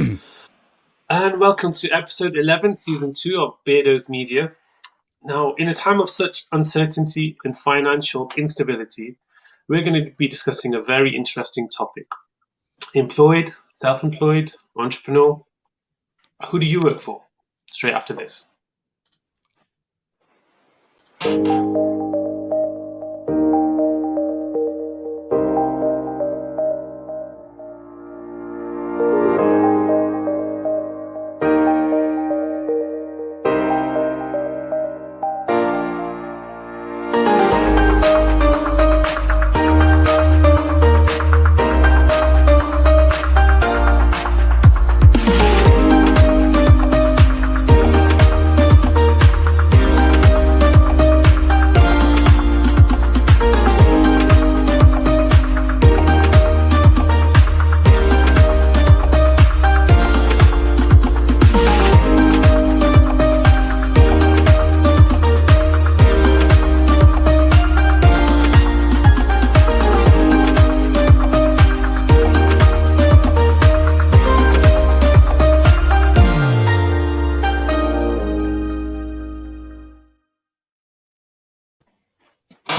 And welcome to episode 11, season 2 of Beardos Media. Now, in a time of such uncertainty and financial instability, we're going to be discussing a very interesting topic. Employed, self-employed, entrepreneur. Who do you work for? Straight after this.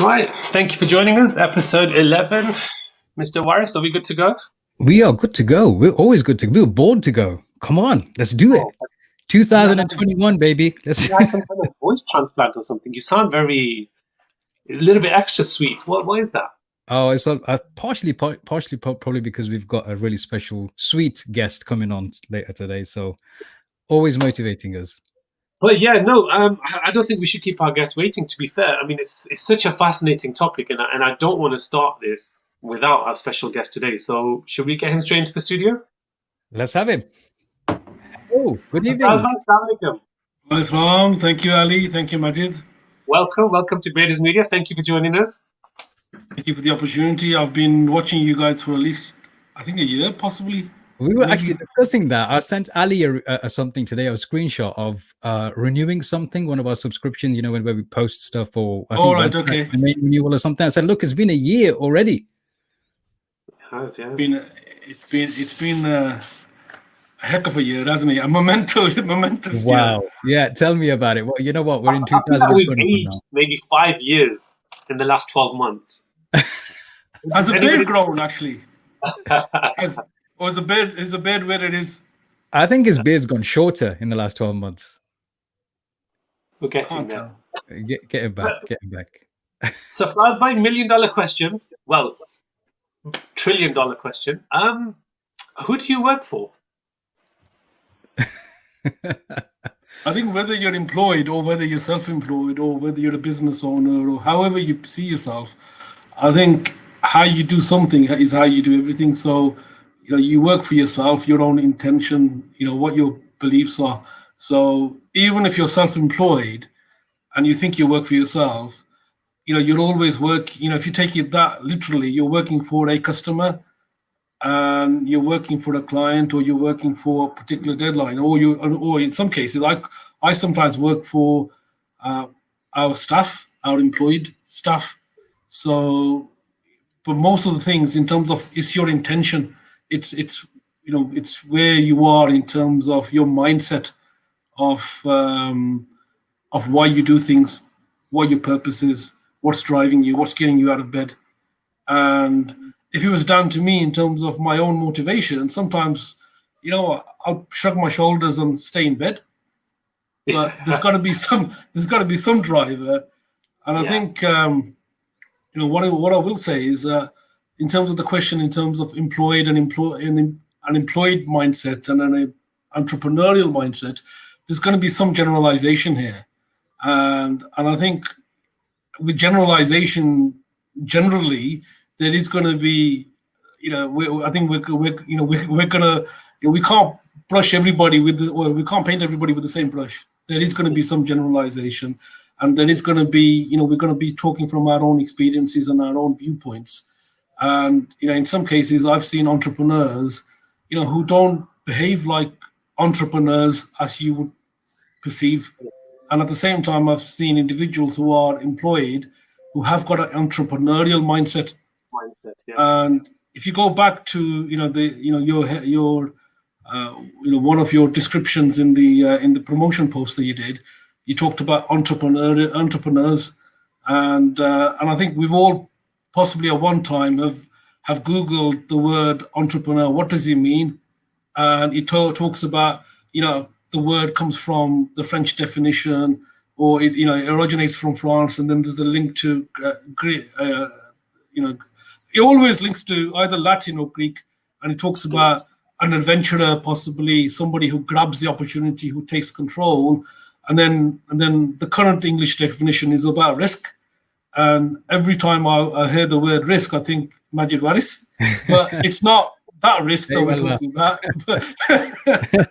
Right, thank you for joining us. Episode 11. Mr. Waris, are we good to go? We are good to go. We're always good to go. We're bored to go. Come on, let's do it. 2021, baby. Let's like some kind of voice transplant or something. You sound a little bit extra sweet. What is that? Oh, it's partially probably because we've got a really special sweet guest coming on later today. So always motivating us. Well, yeah, no, I don't think we should keep our guests waiting, to be fair. I mean, it's such a fascinating topic, and I don't want to start this without our special guest today. So should we get him straight into the studio? Let's have him. Oh, good evening. Assalamualaikum. Thank you, Ali. Thank you, Majid. Welcome to Beardos Media. Thank you for joining us. Thank you for the opportunity. I've been watching you guys for at least, I think, a year, possibly. We were actually discussing that. I sent Ali something today, a screenshot of renewing something, one of our subscriptions, you know, where we post stuff or I think okay. renewal or something. I said, look, it's been a year already. It has, yeah. It's been a heck of a year, hasn't it? A momentous wow. year. Yeah, tell me about it. Well, you know what? We're in 2021 now. Maybe 5 years in the last 12 months. Has the beard grown, actually? Or is the beard where it is? I think his beard's gone shorter in the last 12 months. We'll get him there. Get him back. Get him back. Safaraz Ali, $1 million question. Well, $1 trillion question. Who do you work for? I think whether you're employed or whether you're self-employed or whether you're a business owner or however you see yourself, I think how you do something is how you do everything. So, you know, you work for yourself, your own intention, you know, what your beliefs are. So even if you're self-employed and you think you work for yourself, you know, you'll always work, you know, if you take it that literally, you're working for a customer and you're working for a client or you're working for a particular deadline, or in some cases, I sometimes work for our staff, our employed staff. So for most of the things, in terms of it's your intention, it's you know, it's where you are in terms of your mindset of why you do things, what your purpose is, what's driving you, what's getting you out of bed. And if it was down to me in terms of my own motivation, sometimes, you know, I'll shrug my shoulders and stay in bed. But there's got to be some driver. And I think, you know, what I will say is, in terms of the question, in terms of employed and an employed mindset and an entrepreneurial mindset, there's going to be some generalization here. And I think with generalization, generally, there is going to be, you know, we're gonna, you know, we can't brush everybody we can't paint everybody with the same brush. There is going to be some generalization, and there is going to be, you know, we're going to be talking from our own experiences and our own viewpoints. And, you know, in some cases, I've seen entrepreneurs, you know, who don't behave like entrepreneurs as you would perceive. And at the same time, I've seen individuals who are employed who have got an entrepreneurial mindset. Yeah. And if you go back to, you know, your one of your descriptions in the promotion post that you did, you talked about entrepreneurs, and I think we've all possibly at one time have Googled the word entrepreneur. What does it mean? And it talks about, the word comes from the French definition, or it originates from France, and then there's a link to Greek. It always links to either Latin or Greek, and it talks about an adventurer, possibly somebody who grabs the opportunity, who takes control, and then the current English definition is about risk. And every time I hear the word risk, I think Majid Waris, but it's not that risk that we're talking about.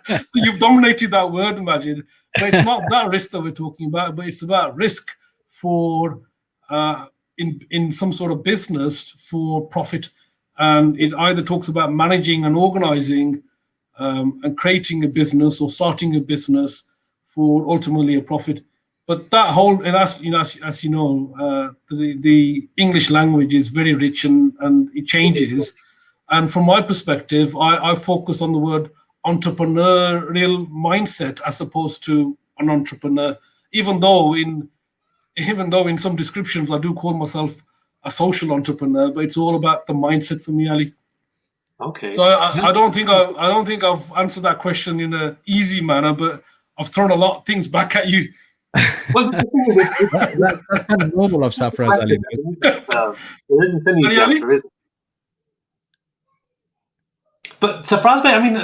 So you've dominated that word, Majid, but it's not that risk that we're talking about, but it's about risk for in some sort of business for profit. And it either talks about managing and organizing and creating a business or starting a business for ultimately a profit. But that whole, and as you know, the English language is very rich and it changes. And from my perspective, I focus on the word entrepreneurial mindset as opposed to an entrepreneur. Even though in some descriptions I do call myself a social entrepreneur, but it's all about the mindset for me, Ali. Okay. So I don't think I've answered that question in an easy manner, but I've thrown a lot of things back at you. Well, that's kind of normal of Safaraz Ali. There isn't an easy answer, is it? But Safaraz, I mean,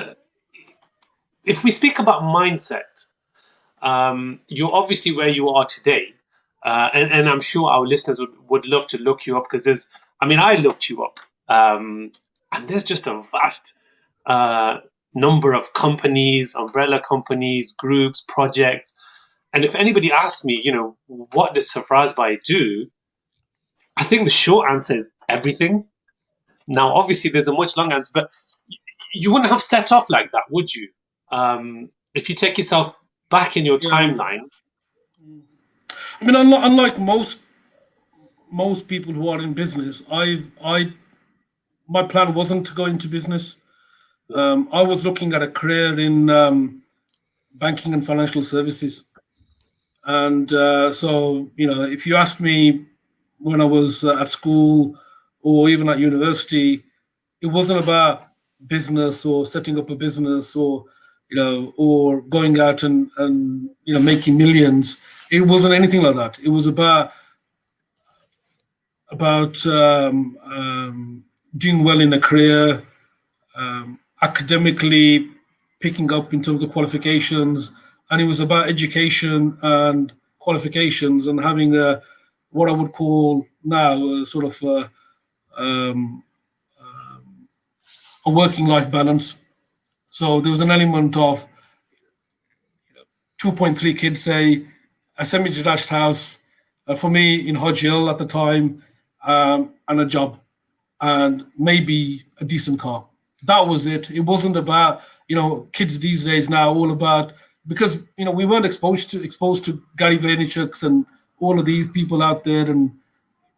if we speak about mindset, you're obviously where you are today, and I'm sure our listeners would love to look you up, because I looked you up, and there's just a vast number of companies, umbrella companies, groups, projects. And if anybody asks me, what does Safaraz do? I think the short answer is everything. Now, obviously, there's a much longer answer, but you wouldn't have set off like that, would you? If you take yourself back in your timeline. I mean, unlike most people who are in business, my plan wasn't to go into business. I was looking at a career in banking and financial services. And so, if you asked me when I was at school or even at university, it wasn't about business or setting up a business or going out and making millions. It wasn't anything like that. It was about doing well in a career, academically picking up in terms of qualifications, and it was about education and qualifications and having what I would call now a sort of a working life balance. So there was an element of 2.3 kids, say, a semi-detached house, for me in Hodge Hill at the time, and a job, and maybe a decent car. That was it. It wasn't about, kids these days now all about, because, we weren't exposed to Gary Vaynerchuk's and all of these people out there. And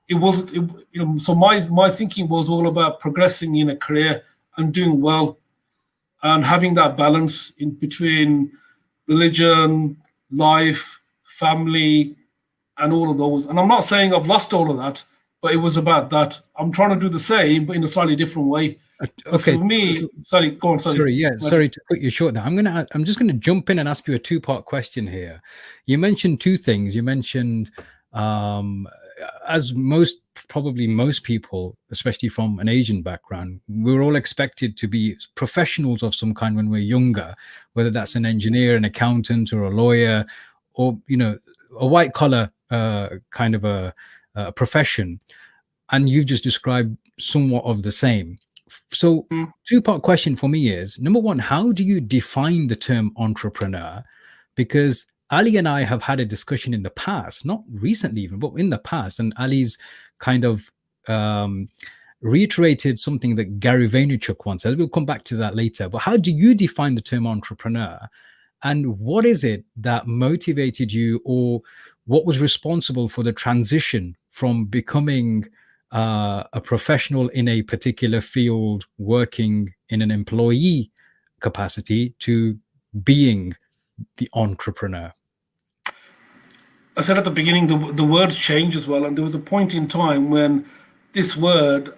it wasn't, so my thinking was all about progressing in a career and doing well and having that balance in between religion, life, family, and all of those. And I'm not saying I've lost all of that, but it was about that. I'm trying to do the same, but in a slightly different way. Okay. For me, sorry, go on. Sorry to cut you short there. I'm just gonna jump in and ask you a two-part question here. You mentioned two things. You mentioned as probably most people, especially from an Asian background, we're all expected to be professionals of some kind when we're younger, whether that's an engineer, an accountant, or a lawyer, or a white collar kind of a profession. And you've just described somewhat of the same. So two-part question for me is, number one, how do you define the term entrepreneur? Because Ali and I have had a discussion in the past, not recently even, but in the past, and Ali's kind of reiterated something that Gary Vaynerchuk once said. We'll come back to that later. But how do you define the term entrepreneur? And what is it that motivated you, or what was responsible for the transition from becoming a professional in a particular field, working in an employee capacity to being the entrepreneur? I said at the beginning, the word changed as well, and there was a point in time when this word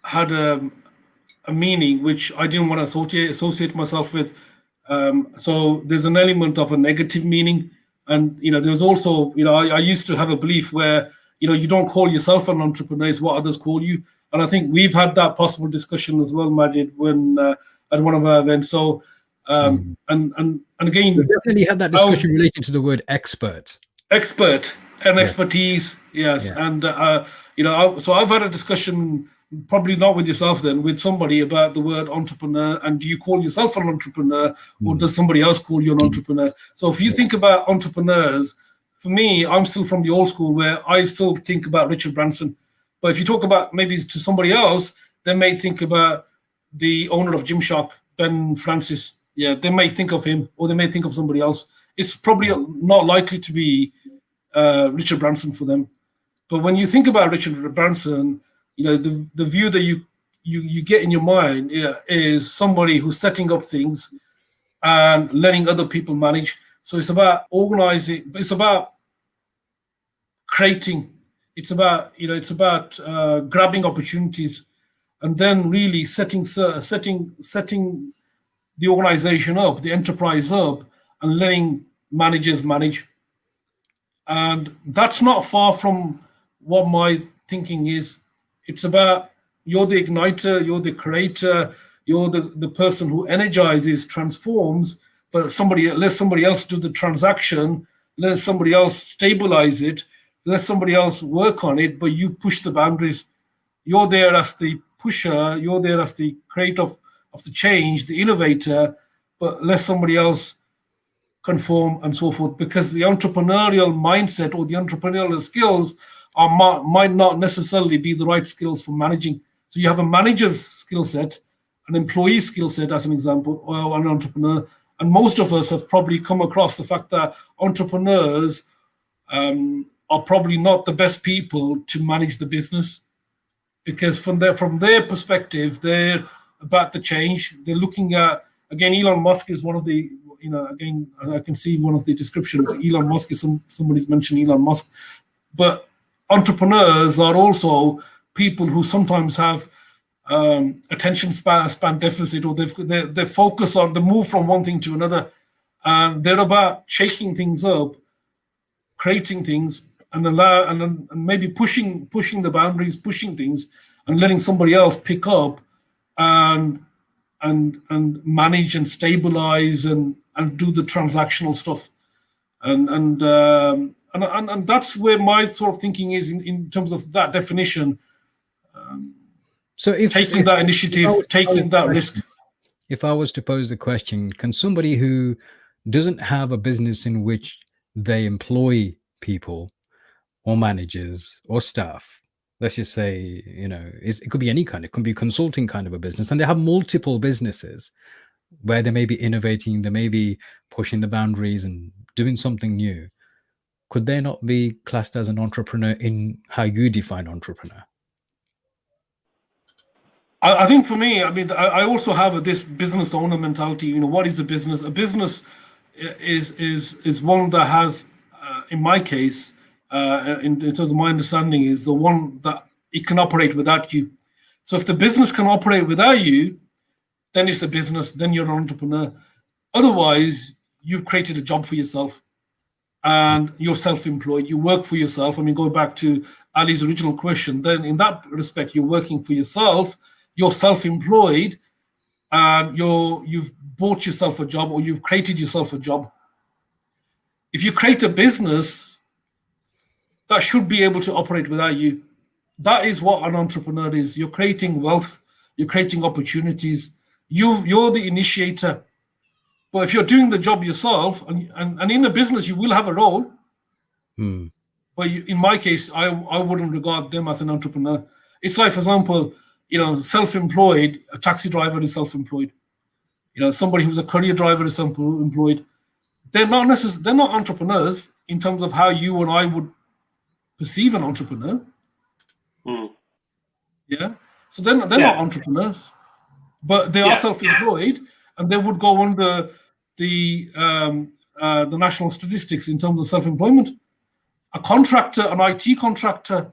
had a meaning which I didn't want to associate myself with. So there's an element of a negative meaning, and there was also I used to have a belief where you don't call yourself an entrepreneur; it's what others call you. And I think we've had that possible discussion as well, Majid, when at one of our events. So and again, we definitely had that discussion relating to the word expert and expertise. Yes, and so I've had a discussion, probably not with yourself then, with somebody about the word entrepreneur, and do you call yourself an entrepreneur or does somebody else call you an entrepreneur? So if you think about entrepreneurs, for me, I'm still from the old school where I still think about Richard Branson. But if you talk about maybe to somebody else, they may think about the owner of Gymshark, Ben Francis. Yeah, they may think of him, or they may think of somebody else. It's probably not likely to be Richard Branson for them. But when you think about Richard Branson, the view that you get in your mind is somebody who's setting up things and letting other people manage. So it's about organizing, but it's about creating. It's about grabbing opportunities, and then really setting the organization up, the enterprise up, and letting managers manage. And that's not far from what my thinking is. It's about you're the igniter, you're the creator, you're the person who energizes, transforms, but let somebody else do the transaction, let somebody else stabilize it, let somebody else work on it, but you push the boundaries. You're there as the pusher, you're there as the creator of the change, the innovator, but let somebody else conform and so forth, because the entrepreneurial mindset or the entrepreneurial skills might not necessarily be the right skills for managing. So you have a manager's skill set, an employee skill set as an example, or an entrepreneur. And most of us have probably come across the fact that entrepreneurs are probably not the best people to manage the business, because from their perspective, they're about the change. They're looking at, again, Elon Musk is one of the, again, I can see one of the descriptions. Elon Musk is somebody's mentioned Elon Musk, but entrepreneurs are also people who sometimes have attention span deficit, or they focus on the move from one thing to another, and they're about shaking things up, creating things, and maybe pushing the boundaries, pushing things, and letting somebody else pick up and manage and stabilize and do the transactional stuff, and that's where my sort of thinking is in terms of that definition. So if taking that initiative, taking that risk. If I was to pose the question, can somebody who doesn't have a business in which they employ people or managers or staff, let's just say, it could be any kind, it could be a consulting kind of a business, and they have multiple businesses where they may be innovating, they may be pushing the boundaries and doing something new, could they not be classed as an entrepreneur in how you define entrepreneur? I think for me, I also have this business owner mentality. What is a business? A business is one that has, in my case, in terms of my understanding, is the one that it can operate without you. So if the business can operate without you, then it's a business, then you're an entrepreneur. Otherwise, you've created a job for yourself and you're self-employed, you work for yourself. Going back to Ali's original question, then in that respect, you're working for yourself, you're self-employed, and you've bought yourself a job, or you've created yourself a job. If you create a business, that should be able to operate without you. That is what an entrepreneur is. You're creating wealth, you're creating opportunities, you're the initiator. But if you're doing the job yourself, and in a business, you will have a role. But in my case, I wouldn't regard them as an entrepreneur. It's like, for example, self-employed, a taxi driver is self-employed. Somebody who's a courier driver is self-employed. They're not entrepreneurs in terms of how you and I would perceive an entrepreneur. Yeah. So they're not entrepreneurs, but they are self-employed, and they would go under the national statistics in terms of self-employment. A contractor, an IT contractor,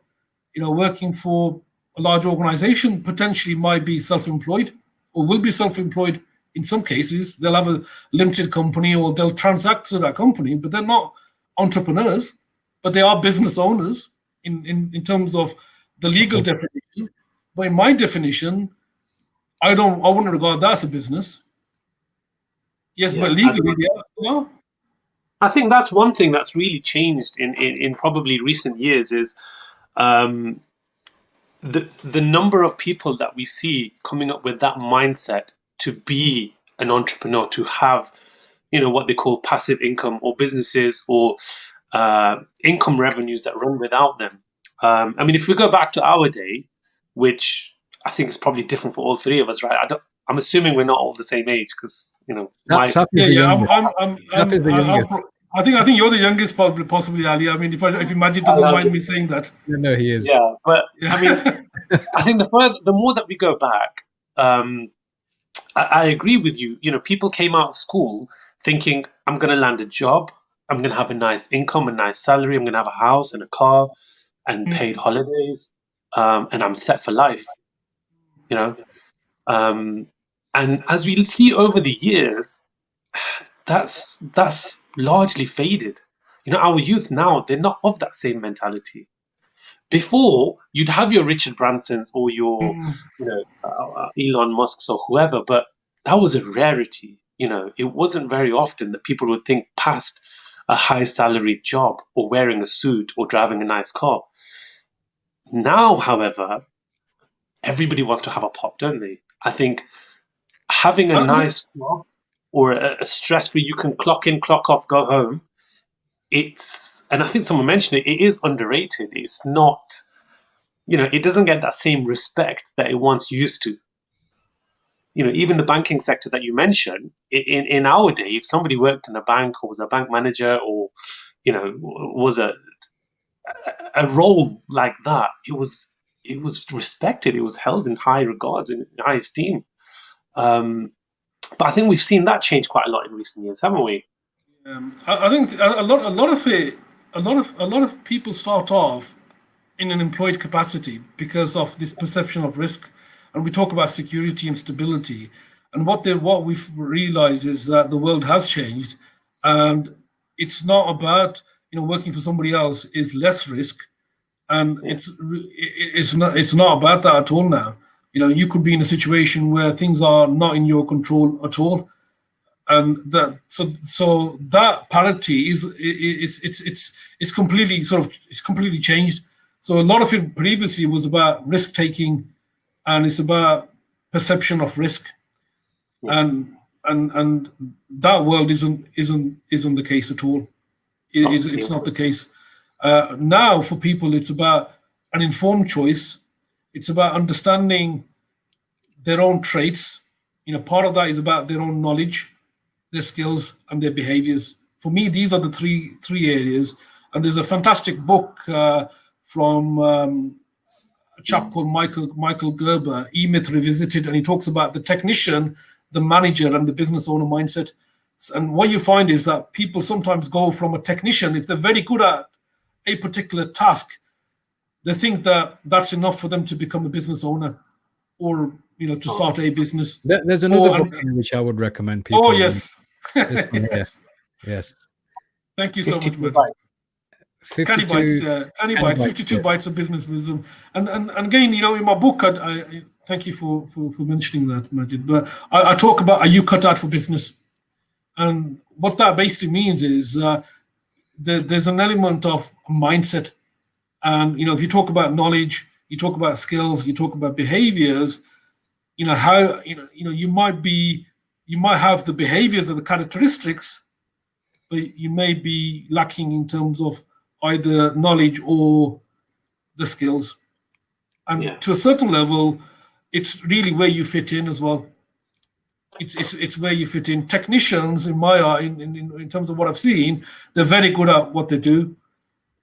working for a large organization, potentially might be self-employed or will be self-employed in some cases. They'll have a limited company or they'll transact to that company, but they're not entrepreneurs, but they are business owners in terms of the legal definition. But in my definition, I wouldn't regard that as a business. Yes, but legally, yeah. I think that's one thing that's really changed in probably recent years is the number of people that we see coming up with that mindset to be an entrepreneur, to have, what they call passive income or businesses or income revenues that run without them. I mean, if we go back to our day, which I think is probably different for all three of us, right? I'm assuming we're not all the same age because, I think you're the youngest, possibly, Ali. I mean, if Majid doesn't mind me saying that. No, he is. Yeah, but I mean, I think the more that we go back, I agree with you. People came out of school thinking, I'm going to land a job, I'm going to have a nice income, a nice salary, I'm going to have a house and a car and paid holidays, and I'm set for life. And as we see over the years, that's largely faded. Our youth now, they're not of that same mentality. Before, you'd have your Richard Bransons or your Elon Musks or whoever, but that was a rarity. It wasn't very often that people would think past a high salaried job or wearing a suit or driving a nice car. Now, however, everybody wants to have a pop, don't they? I think having a nice job or a stress-free, you can clock in, clock off, go home, and I think someone mentioned it is underrated. It's not, it doesn't get that same respect that it once used to. Even the banking sector that you mentioned, in our day, if somebody worked in a bank or was a bank manager or, was a role like that, it was respected. It was held in high regards and high esteem. But I think we've seen that change quite a lot in recent years, haven't we? I think a lot of people start off in an employed capacity because of this perception of risk, and we talk about security and stability. And what we've realized is that the world has changed, and it's not about working for somebody else is less risk, and it's not about that at all now. You could be in a situation where things are not in your control at all, and so that parity is completely changed. So a lot of it previously was about risk taking, and it's about perception of risk, and that world isn't the case at all. It's not the case now. For people, it's about an informed choice. It's about understanding their own traits. Part of that is about their own knowledge, their skills, and their behaviors. For me, these are the three areas. And there's a fantastic book from a chap called Michael Gerber, E-Myth Revisited, and he talks about the technician, the manager, and the business owner mindset. And what you find is that people sometimes go from a technician, if they're very good at a particular task, they think that that's enough for them to become a business owner or to start a business. There's another book which I would recommend people. Oh, yes. Yes. Thank you so much, Majid. 52 bites of business wisdom. And again, in my book, I thank you for mentioning that, Majid. But I talk about, are you cut out for business? And what that basically means is there's an element of mindset. And if you talk about knowledge, you talk about skills, you talk about behaviors, how you might have the behaviors or the characteristics, but you may be lacking in terms of either knowledge or the skills. And to a certain level, it's really where you fit in as well. It's where you fit in. Technicians, in my eye, in terms of what I've seen, they're very good at what they do.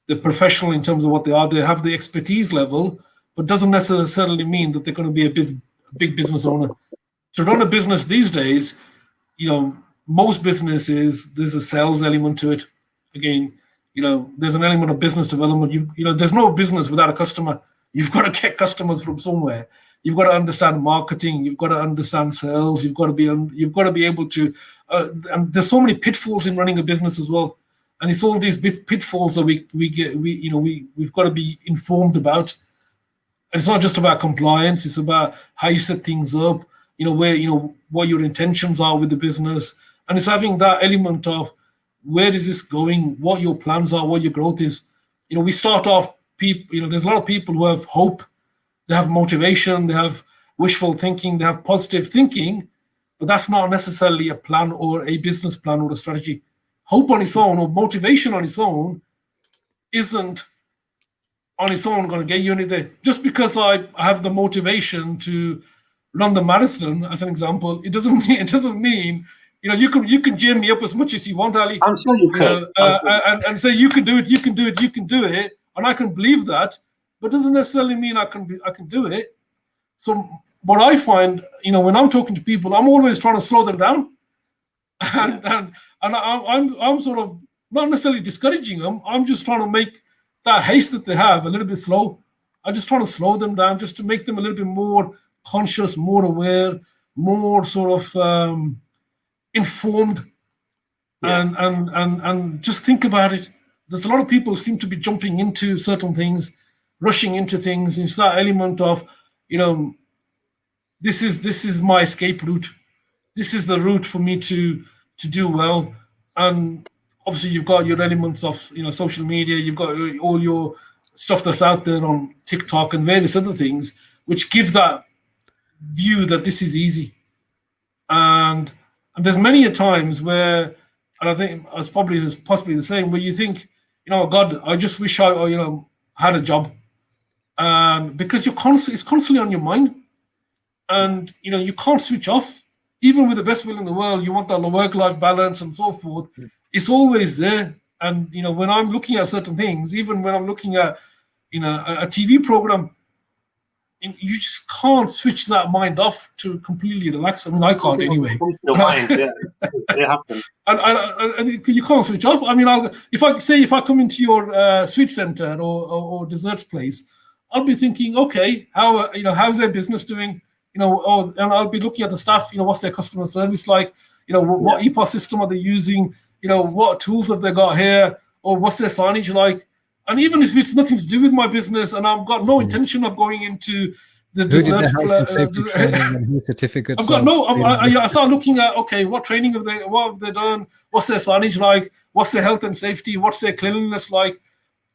They're professional in terms of what they are. They have the expertise level, but doesn't necessarily mean that they're going to be a big business owner. To run a business these days, most businesses, there's a sales element to it. Again, there's an element of business development. There's no business without a customer. You've got to get customers from somewhere. You've got to understand marketing. You've got to understand sales. You've got to be able to. And there's so many pitfalls in running a business as well. And it's all these pitfalls that we've got to be informed about. And it's not just about compliance. It's about how you set things up. What your intentions are with the business, and it's having that element of where is this going, what your plans are, what your growth is. We start off people. There's a lot of people who have hope, they have motivation, they have wishful thinking, they have positive thinking, but that's not necessarily a plan or a business plan or a strategy. Hope on its own or motivation on its own isn't on its own going to get you anything. Just because I have the motivation to run the marathon, as an example, it doesn't mean you can jam me up as much as you want, Ali. I'm sure you could. And say you can do it, and I can believe that, but doesn't necessarily mean I can do it. So what I find, when I'm talking to people, I'm always trying to slow them down, and I'm sort of not necessarily discouraging them. I'm just trying to make that haste that they have a little bit slow. I'm just trying to slow them down, just to make them a little bit more conscious, more aware, more sort of informed, and just think about it. There's a lot of people seem to be jumping into certain things, rushing into things. It's that element of, this is my escape route. This is the route for me to do well. And obviously, you've got your elements of social media. You've got all your stuff that's out there on TikTok and various other things, which give that view that this is easy. And there's many a times where, and I think it's possibly the same, where you think, God, I just wish I had a job, because it's constantly on your mind, and you can't switch off. Even with the best will in the world, you want that work-life balance and so forth. It's always there. And when I'm looking at certain things, even when I'm looking at a TV program, you just can't switch that mind off to completely relax. I mean, I can't anyway. Your mind, yeah, it happens. And you can't switch off. I mean, if I come into your sweet center or dessert place, I'll be thinking, okay, how's their business doing? And I'll be looking at the staff. What's their customer service like? What ethos system are they using? What tools have they got here? Or what's their signage like? And even if it's nothing to do with my business, and I've got no intention of going into the dessert certificates. I've got I start looking at, okay, what training have they done? What's their signage like? What's their health and safety? What's their cleanliness like?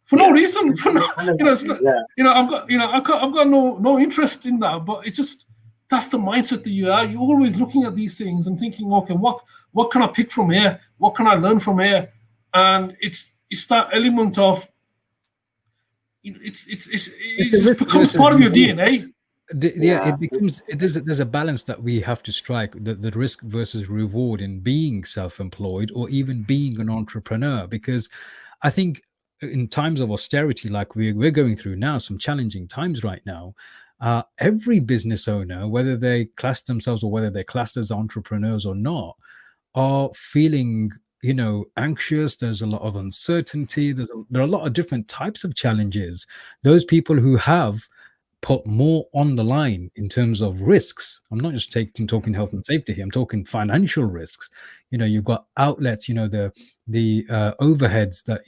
For no reason. I've got no interest in that. But it's just, that's the mindset that you are. You're always looking at these things and thinking, okay, what can I pick from here? What can I learn from here? And it's that element of, it just becomes part of your DNA. There's a balance that we have to strike, the risk versus reward in being self-employed or even being an entrepreneur, because I think in times of austerity, like we're going through now, some challenging times right now, every business owner, whether they class themselves or whether they're classed as entrepreneurs or not, are feeling anxious. There's a lot of uncertainty. There are a lot of different types of challenges. Those people who have put more on the line in terms of risks. I'm not just talking health and safety here. I'm talking financial risks. You've got outlets, the overheads that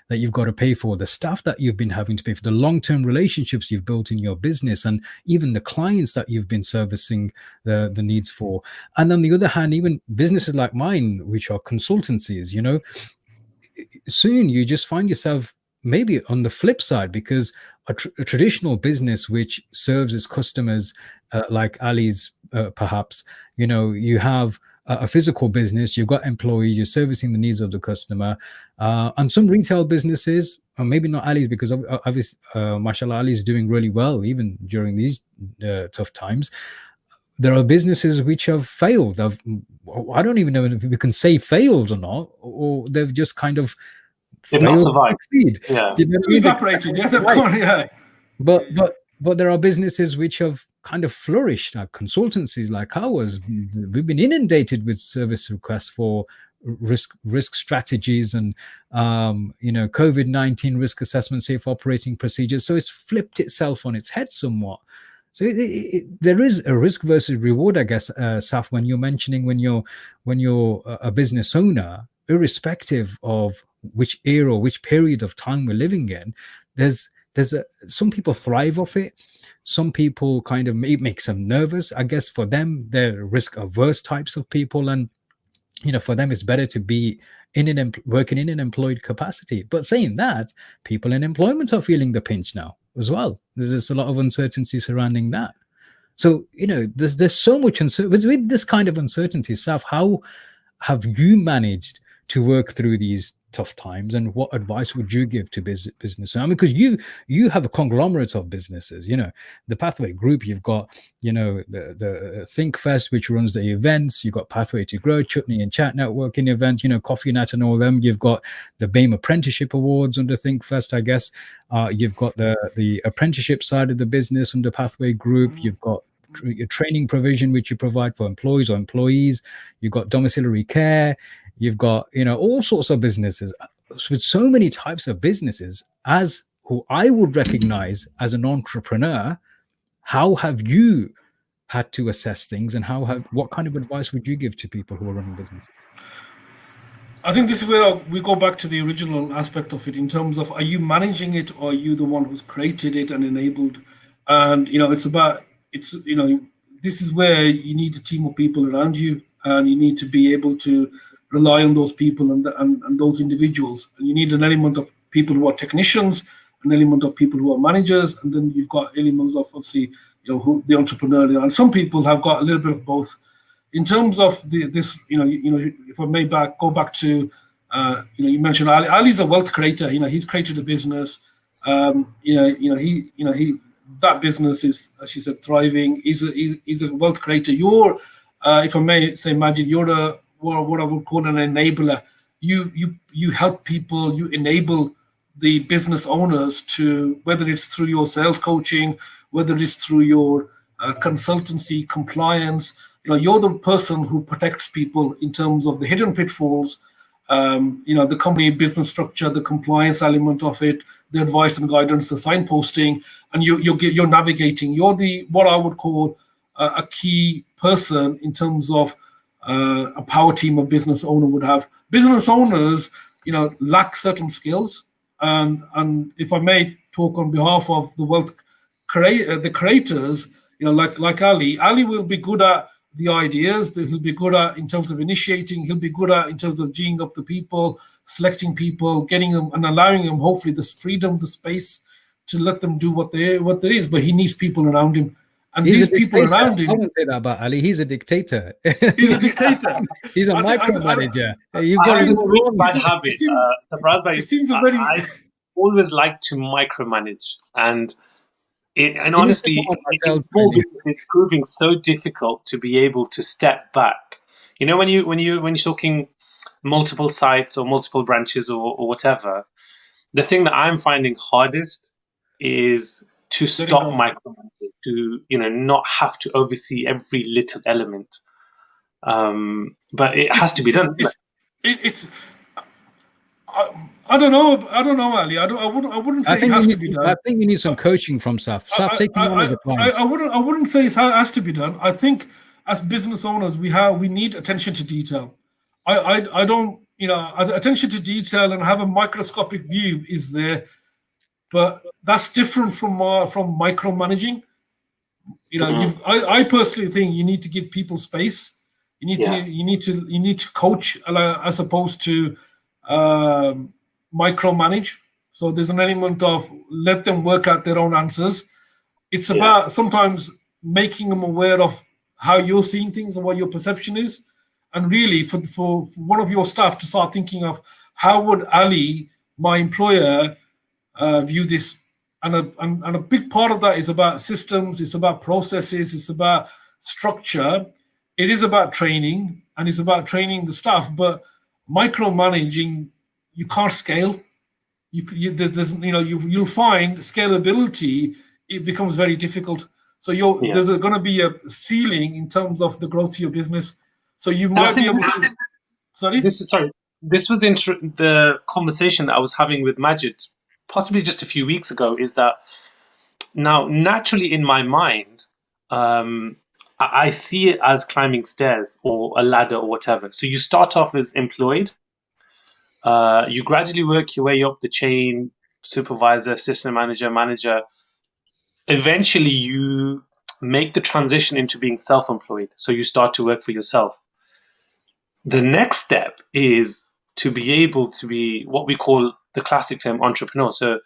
that you've got to pay for, the staff that you've been having to pay for, the long-term relationships you've built in your business, and even the clients that you've been servicing the needs for. And on the other hand, even businesses like mine, which are consultancies, soon you just find yourself maybe on the flip side, because a traditional business which serves its customers, like Ali's, perhaps, you have a physical business, you've got employees, you're servicing the needs of the customer, and some retail businesses, or maybe not Ali's, because obviously, mashallah, Ali's doing really well even during these tough times. There are businesses which have failed. I don't even know if we can say failed or not, or they've just kind of they've not survived. Yeah, evaporated. Yeah, right. But there are businesses which have kind of flourished. Consultancies like ours, we've been inundated with service requests for risk strategies and COVID-19 risk assessment, safe operating procedures. So it's flipped itself on its head somewhat. So there is a risk versus reward, I guess, Saf, when you're mentioning when you're a business owner, irrespective of which era or which period of time we're living in, there's some people thrive off it. Some people kind of it makes them nervous. I guess for them, they're risk averse types of people, and for them, it's better to be working in an employed capacity. But saying that, people in employment are feeling the pinch now as well. There's a lot of uncertainty surrounding that. So, there's so much uncertainty. With this kind of uncertainty, Saf, how have you managed to work through these tough times, and what advice would you give to business? I mean, because you have a conglomerate of businesses. The Pathway Group, you've got the Think Fest, which runs the events. You've got Pathway to Grow, Chutney and Chat networking events, Coffee Nut and all them. You've got the BAME Apprenticeship Awards under Think Fest, I guess. You've got the apprenticeship side of the business under Pathway Group. You've got your training provision, which you provide for employees or employees. You've got domiciliary care. You've got, all sorts of businesses with so many types of businesses. As who I would recognize as an entrepreneur, how have you had to assess things, and what kind of advice would you give to people who are running businesses? I think this is where we go back to the original aspect of it, in terms of, are you managing it, or are you the one who's created it and enabled? And this is where you need a team of people around you, and you need to be able to rely on those people and those individuals. And you need an element of people who are technicians, an element of people who are managers, and then you've got elements of, obviously, the entrepreneurial. And some people have got a little bit of both. In terms of this, if I may go back to, you mentioned Ali. Ali's a wealth creator. He's created a business. That business is, as she said, thriving. He's a wealth creator. You're, if I may say, Majid, you're what I would call an enabler. You help people, you enable the business owners to, whether it's through your sales coaching, whether it's through your consultancy, compliance, you're the person who protects people in terms of the hidden pitfalls, the company business structure, the compliance element of it, the advice and guidance, the signposting, and you're navigating. You're what I would call a key person in terms of a power team a business owner would have. Business owners, lack certain skills, and if I may talk on behalf of the the creators, like Ali will be good at the ideas. He'll be good at in terms of initiating. He'll be good at in terms of geeing up the people, selecting people, getting them, and allowing them hopefully the freedom, the space to let them do what there is. But he needs people around him. And these people around him. I wouldn't say that about Ali. He's a dictator. He's a dictator. He's a micromanager. You've got a bad habit. I always like to micromanage, and honestly, it's proving so difficult to be able to step back. When you're talking multiple sites or multiple branches or whatever, the thing that I'm finding hardest is to stop micromanaging, to not have to oversee every little element. But it has to be done. I don't know, Ali. I wouldn't say it has to be done. I think you need some coaching from Saf. Saf, taking on as a client. I wouldn't say it has to be done. I think as business owners, we need attention to detail. I don't, attention to detail and have a microscopic view is there, but that's different from micromanaging. I personally think you need to give people space. You need to coach as opposed to micromanage. So there's an element of let them work out their own answers. It's about sometimes making them aware of how you're seeing things and what your perception is, and really for one of your staff to start thinking of how would Ali, my employer, view this. And a big part of that is about systems, it's about processes, it's about structure, it is about training, and it's about training the staff. But micromanaging, you can't scale. You'll find scalability, it becomes very difficult. So there's going to be a ceiling in terms of the growth of your business. So you And I might be think able to. Sorry. This was the conversation that I was having with Majid, possibly just a few weeks ago. Is that now naturally in my mind, I see it as climbing stairs or a ladder or whatever. So you start off as employed, you gradually work your way up the chain, supervisor, assistant manager, manager. Eventually, you make the transition into being self-employed. So you start to work for yourself. The next step is to be able to be what we call the classic term entrepreneur. So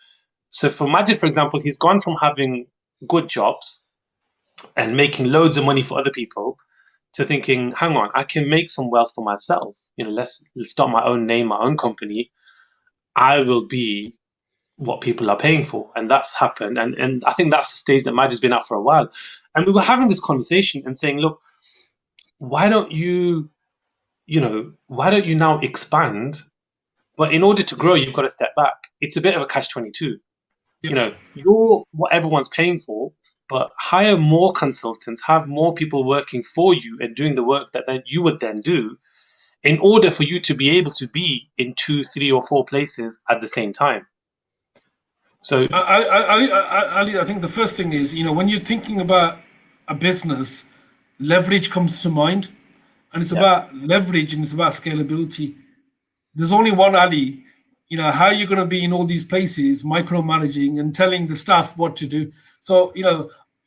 for Majid, for example, he's gone from having good jobs and making loads of money for other people to thinking, hang on, I can make some wealth for myself. Let's start my own name, my own company. I will be what people are paying for. And that's happened. And I think that's the stage that Majid's been at for a while. And we were having this conversation and saying, look, why don't you now expand? But in order to grow, you've got to step back. It's a bit of a catch-22. Yep. You're what everyone's paying for, but hire more consultants, have more people working for you and doing the work that you would then do in order for you to be able to be in 2, 3, or 4 places at the same time. So Ali, I think the first thing is, when you're thinking about a business, leverage comes to mind. And it's about leverage and it's about scalability. There's only one Ali. How are you going to be in all these places, micromanaging and telling the staff what to do? So,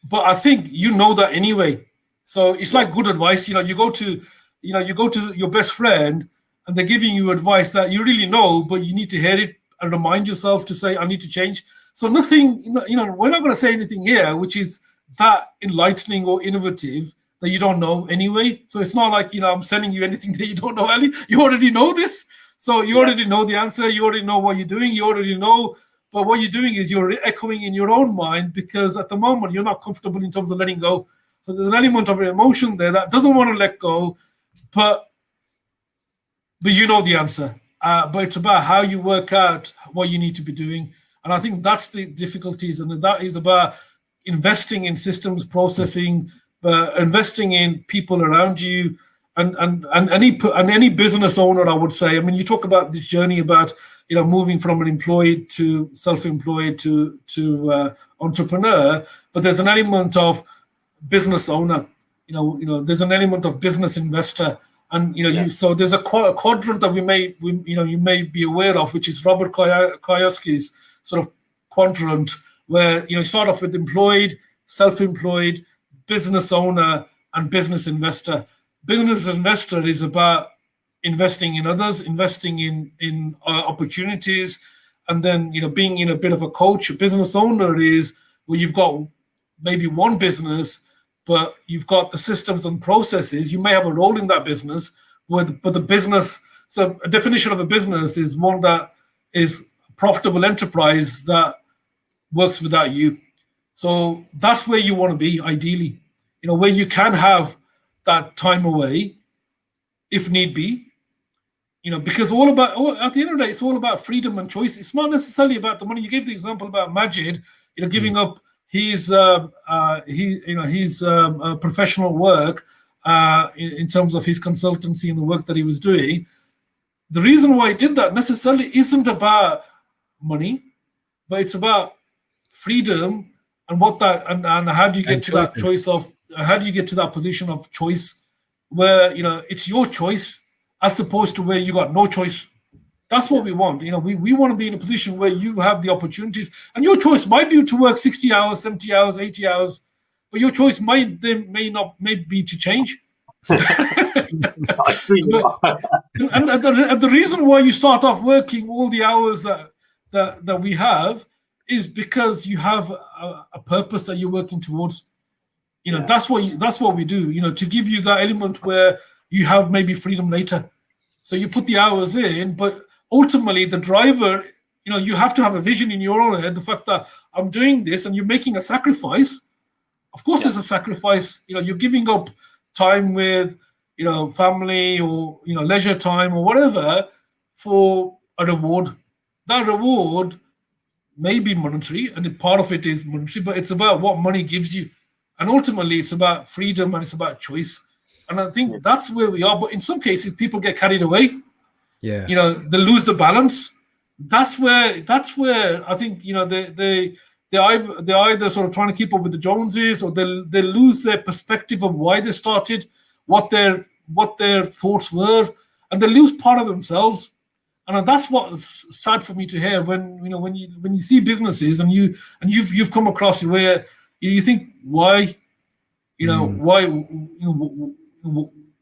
but I think that anyway. So it's like good advice. You go to your best friend and they're giving you advice that you really know, but you need to hear it and remind yourself to say, I need to change. So nothing, we're not going to say anything here, which is that enlightening or innovative that you don't know anyway. So it's not like, I'm selling you anything that you don't know, Ali. You already know this. So you already know the answer. You already know what you're doing. You already know. But what you're doing is you're echoing in your own mind because at the moment you're not comfortable in terms of letting go. So there's an element of emotion there that doesn't want to let go, but you know the answer. But it's about how you work out what you need to be doing. And I think that's the difficulties. And that is about investing in systems, processing, investing in people around you, and any business owner, I would say. I mean, you talk about this journey about moving from an employed to self-employed to entrepreneur, but there's an element of business owner. There's an element of business investor, and so there's a quadrant that you may be aware of, which is Robert Kiyoski's sort of quadrant, where you start off with employed, self-employed, business owner, and business investor. Business investor is about investing in others, investing in opportunities, and then being in a bit of a coach. A business owner is where you've got maybe one business, but you've got the systems and processes. You may have a role in that business, but the business. So a definition of a business is one that is a profitable enterprise that works without you. So that's where you want to be, ideally. Where you can have that time away, if need be. Because at the end of the day, it's all about freedom and choice. It's not necessarily about the money. You gave the example about Majid, giving up his professional work in terms of his consultancy and the work that he was doing. The reason why he did that necessarily isn't about money, but it's about freedom and and how do you get to that choice of how do you get to that position of choice where it's your choice as opposed to where you got no choice. That's what we want. We want to be in a position where you have the opportunities, and your choice might be to work 60 hours, 70 hours, 80 hours, but your choice may be to change. And the reason why you start off working all the hours that we have is because you have a purpose that you're working towards. That's what we do. To give you that element where you have maybe freedom later. So you put the hours in, but ultimately the driver, you have to have a vision in your own head. The fact that I'm doing this and you're making a sacrifice. Of course, there's a sacrifice. You're giving up time with family or leisure time or whatever for a reward. That reward may be monetary, and part of it is monetary, but it's about what money gives you. And ultimately, it's about freedom and it's about choice. And I think that's where we are. But in some cases, people get carried away. Yeah. They lose the balance. That's where I think, they're either sort of trying to keep up with the Joneses, or they lose their perspective of why they started, what their thoughts were, and they lose part of themselves. And that's what's sad for me to hear when you see businesses and you've come across where you think, why, why,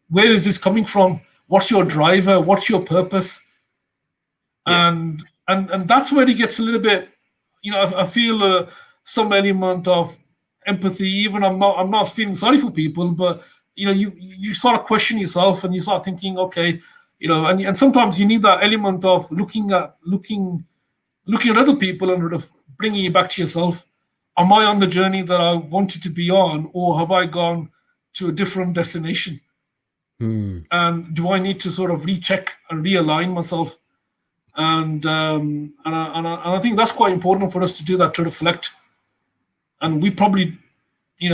where is this coming from? What's your driver? What's your purpose? And that's where it gets a little bit, I feel some element of empathy. Even I'm not feeling sorry for people, but you sort of question yourself and you start thinking, okay, and sometimes you need that element of looking at other people and sort of bringing you back to yourself. Am I on the journey that I wanted to be on, or have I gone to a different destination? And do I need to sort of recheck and realign myself? And I think that's quite important for us to do that, to reflect. And we probably,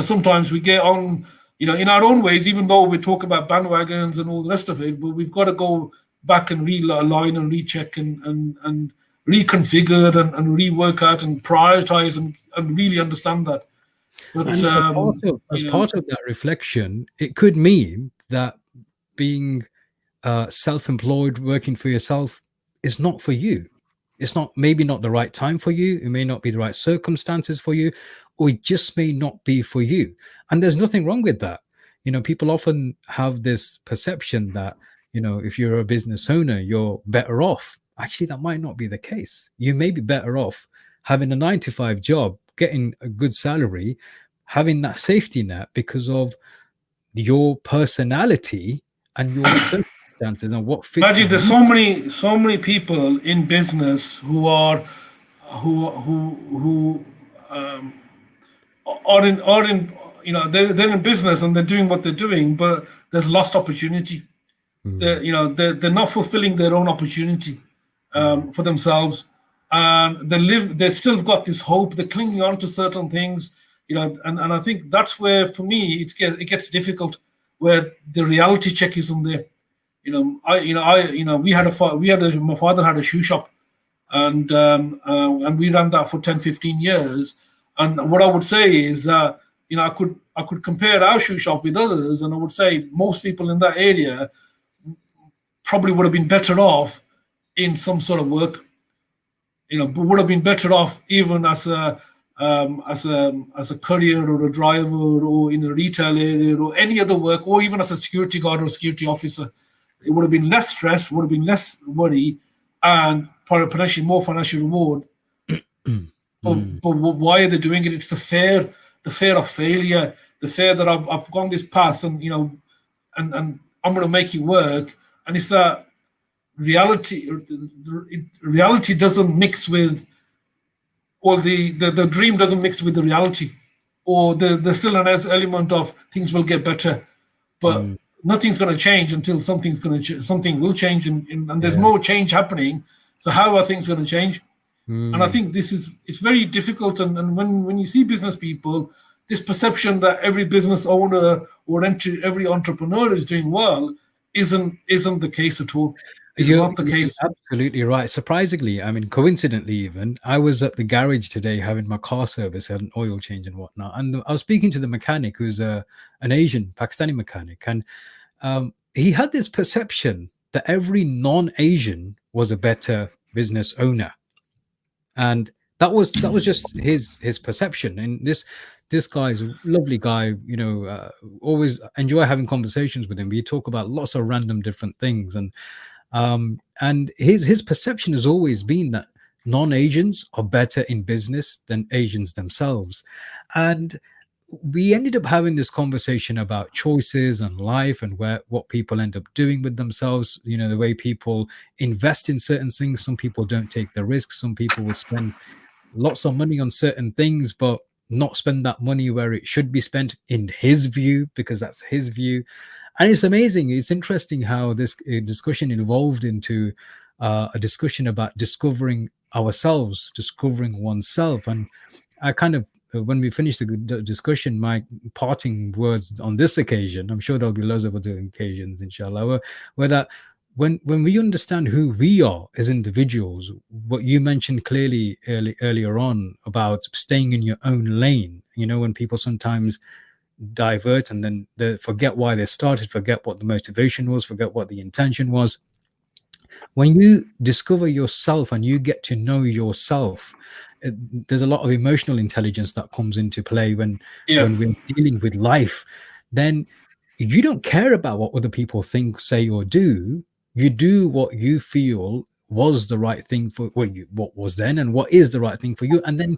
sometimes we get on, in our own ways, even though we talk about bandwagons and all the rest of it, but we've got to go back and realign and recheck and reconfigure and rework out and prioritize and really understand that. But as part of that reflection, it could mean that being self-employed, working for yourself, is not for you. It's maybe not the right time for you. It may not be the right circumstances for you, or it just may not be for you. And there's nothing wrong with that. People often have this perception that, if you're a business owner, you're better off. Actually, that might not be the case. You may be better off having a 9-to-5 job, getting a good salary, having that safety net because of your personality and your circumstances and what fits. Majid, there's so many people in business who are in they're in business and they're doing what they're doing, but there's lost opportunity. They're not fulfilling their own opportunity for themselves, and they still got this hope. They're clinging on to certain things, and I think that's where, for me, it gets difficult, where the reality check isn't there. My father had a shoe shop, and we ran that for 10, 15 years. And what I would say is, I could compare our shoe shop with others, and I would say most people in that area probably would have been better off in some sort of work, but would have been better off even as a courier or a driver or in a retail area or any other work, or even as a security guard or security officer. It would have been less stress, would have been less worry, and potentially more financial reward. But why are they doing it? It's the fear of failure, the fear that I've gone this path and and I'm going to make it work. And it's that reality doesn't mix with, or the dream doesn't mix with the reality, or there's still an element of things will get better, but nothing's going to change until something will change, and there's no change happening. So how are things going to change? And I think it's very difficult. And when you see business people, this perception that every business owner or every entrepreneur is doing well isn't the case at all. It's not the case. Absolutely right. Surprisingly, coincidentally even, I was at the garage today having my car service, had an oil change and whatnot. And I was speaking to the mechanic, who's an Asian, Pakistani mechanic. And he had this perception that every non-Asian was a better business owner. And that was just his perception. And this guy is a lovely guy, always enjoy having conversations with him. We talk about lots of random different things. And his perception has always been that non-Asians are better in business than Asians themselves. And we ended up having this conversation about choices and life and what people end up doing with themselves, the way people invest in certain things. Some people don't take the risks. Some people will spend lots of money on certain things, but not spend that money where it should be spent, in his view, because that's his view. And it's amazing. It's interesting how this discussion evolved into a discussion about discovering ourselves, discovering oneself. And I kind of when we finish the discussion, my parting words on this occasion, I'm sure there'll be loads of other occasions, inshallah, where that when we understand who we are as individuals, what you mentioned clearly earlier on about staying in your own lane, when people sometimes divert and then they forget why they started, forget what the motivation was, forget what the intention was. When you discover yourself and you get to know yourself, there's a lot of emotional intelligence that comes into play when we're dealing with life. Then you don't care about what other people think, say, or do. You do what you feel was the right thing for what was then and what is the right thing for you. And then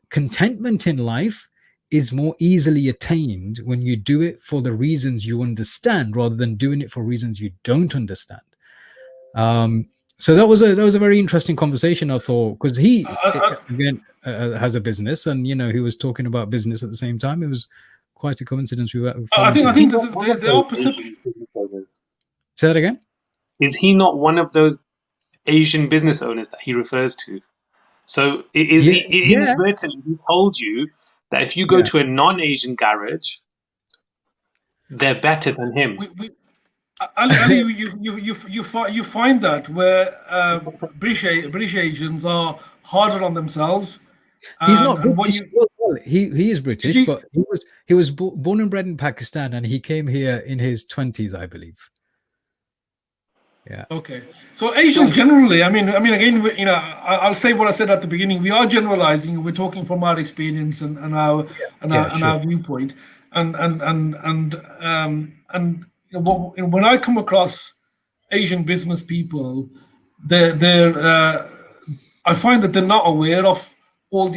contentment in life is more easily attained when you do it for the reasons you understand rather than doing it for reasons you don't understand. So that was a very interesting conversation, I thought, because he again has a business, and he was talking about business at the same time. It was quite a coincidence. I think the opposite. Say that again. Is he not one of those Asian business owners that he refers to? So he inadvertently told you that if you go to a non-Asian garage, they're better than him. Ali, you find that where British Asians are harder on themselves. He's not British. He is British, but he was born and bred in Pakistan, and he came here in his 20s, I believe. Yeah. Okay. So Asians generally, I mean, again, I'll say what I said at the beginning. We are generalizing. We're talking from our experience and our viewpoint, and when I come across Asian business people, I find that they're not aware of what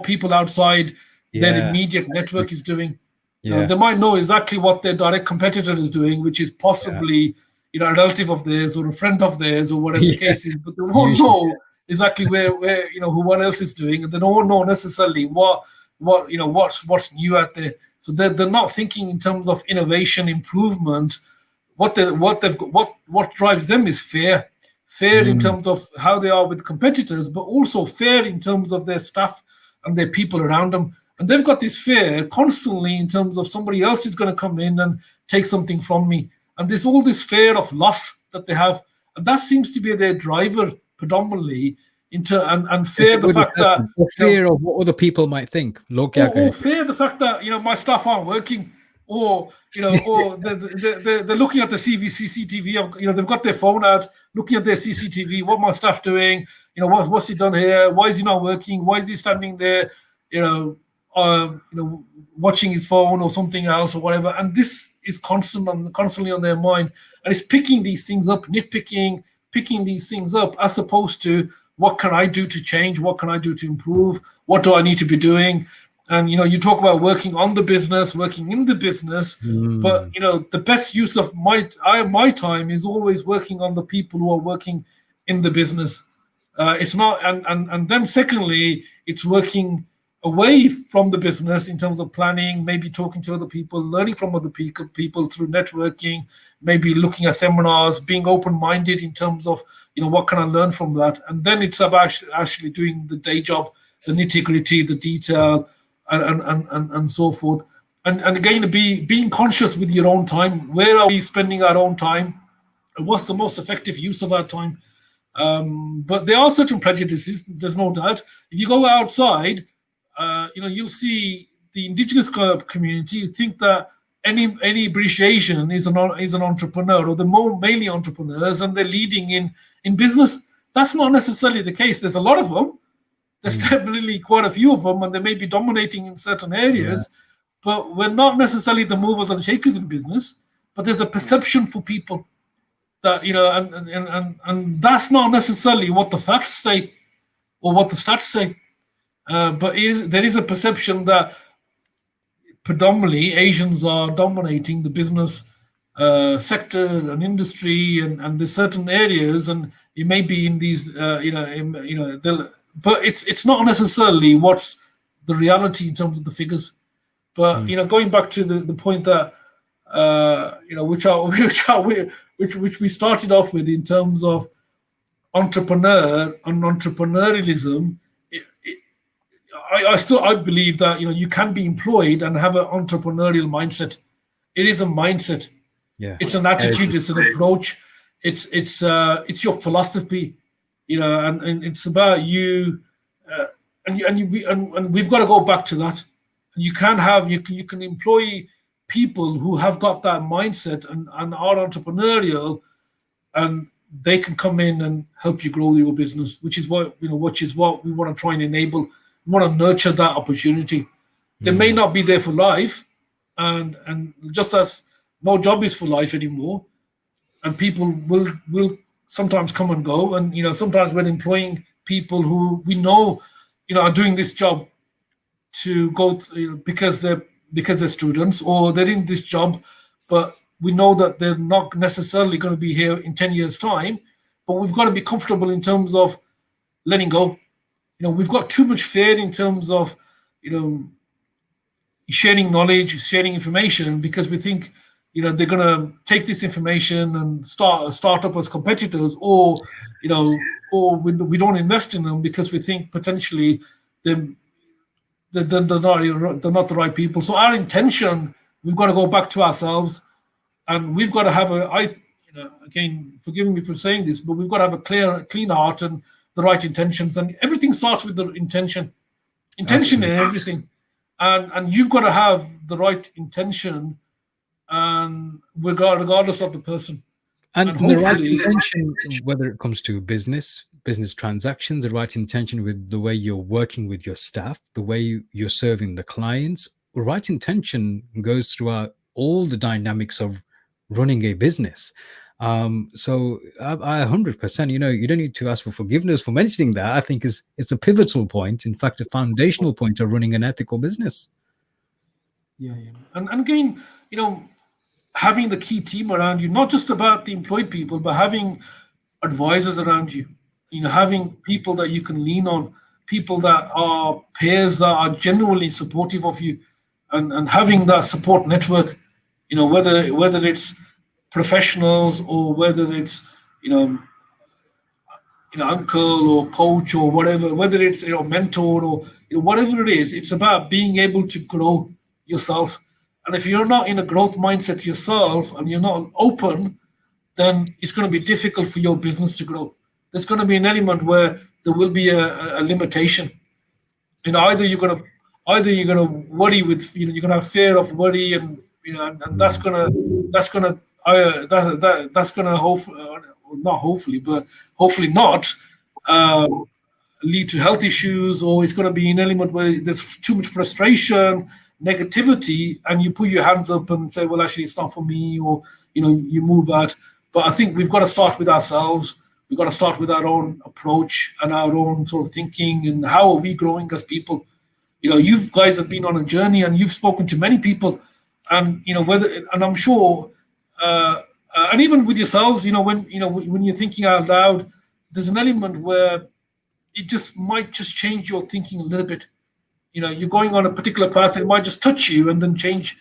people outside their immediate network is doing. They might know exactly what their direct competitor is doing, which is possibly a relative of theirs or a friend of theirs or whatever the case is, but they won't know exactly where who one else is doing, and they don't know necessarily what's new out there. So they're not thinking in terms of innovation, improvement. What drives them is fear in terms of how they are with competitors, but also fear in terms of their staff and their people around them. And they've got this fear constantly in terms of somebody else is going to come in and take something from me. And there's all this fear of loss that they have, and that seems to be their driver predominantly. And fear the fact that fear of what other people might think, or fear the fact that my staff aren't working, or or they're looking at the CCTV. They've got their phone out, looking at their CCTV. What my staff doing? What's he done here? Why is he not working? Why is he standing there? Watching his phone or something else or whatever. And this is constantly on their mind, and it's picking these things up, picking these things up, as opposed to, what can I do to change? What can I do to improve? What do I need to be doing? And, you talk about working on the business, working in the business, but, the best use of my time is always working on the people who are working in the business. It's not, and then secondly, it's working away from the business in terms of planning, maybe talking to other people, learning from other people through networking, maybe looking at seminars, being open-minded in terms of, what can I learn from that? And then it's about actually doing the day job, the nitty-gritty, the detail, and so forth. And again, being conscious with your own time. Where are we spending our own time? And what's the most effective use of our time? But there are certain prejudices, there's no doubt. If you go outside, you'll see the indigenous community think that any British Asian is an entrepreneur, or they're mainly entrepreneurs, and they're leading in business. That's not necessarily the case. There's a lot of them. There's definitely quite a few of them, and they may be dominating in certain areas, but we're not necessarily the movers and shakers in business. But there's a perception for people that, and that's not necessarily what the facts say or what the stats say. But there is a perception that predominantly Asians are dominating the business sector and industry, and there's certain areas, and it may be in these, but it's not necessarily what's the reality in terms of the figures. But going back to the point that which we started off with in terms of entrepreneurialism. I believe that you can be employed and have an entrepreneurial mindset. It is a mindset. Yeah, it's an attitude. It's an approach. It's your philosophy, and it's about you. And we've got to go back to that. You can employ people who have got that mindset and are entrepreneurial, and they can come in and help you grow your business, which is what we want to try and enable. We want to nurture that opportunity. They may not be there for life, and just as no job is for life anymore, and people will sometimes come and go, and sometimes we're employing people who we know are doing this job to go because they're students, or they're in this job, but we know that they're not necessarily going to be here in 10 years time. But we've got to be comfortable in terms of letting go. We've got too much fear in terms of sharing knowledge, sharing information, because we think they're going to take this information and start up as competitors, or we don't invest in them because we think potentially they're not the right people. So our intention, we've got to go back to ourselves, and we've got to have again, forgive me for saying this, but we've got to have a clean heart and the right intentions, and everything starts with the intention in everything, and you've got to have the right intention, and regardless of the person. And the right intention, whether it comes to business transactions, the right intention with the way you're working with your staff, the way you're serving the clients, the right intention goes throughout all the dynamics of running a business. So I 100%, you don't need to ask for forgiveness for mentioning that. I think it's a pivotal point, in fact, a foundational point of running an ethical business. Yeah. And again, having the key team around you, not just about the employed people, but having advisors around you, having people that you can lean on, people that are peers that are genuinely supportive of you, and having that support network, whether it's professionals or whether it's, uncle or coach or whatever, whether it's, mentor or whatever it is, it's about being able to grow yourself. And if you're not in a growth mindset yourself and you're not open, then it's going to be difficult for your business to grow. There's going to be an element where there will be a limitation. Either you're going to worry with, you're going to have fear of worry, and and that's going to hopefully not lead to health issues, or it's going to be an element where there's too much frustration, negativity, and you put your hands up and say, well, actually it's not for me, or you move out. But I think we've got to start with ourselves. We've got to start with our own approach and our own sort of thinking, and how are we growing as people. You guys have been on a journey, and you've spoken to many people, and and I'm sure and even with yourselves, when you're thinking out loud, there's an element where it might change your thinking a little bit. You're going on a particular path, it might just touch you and then change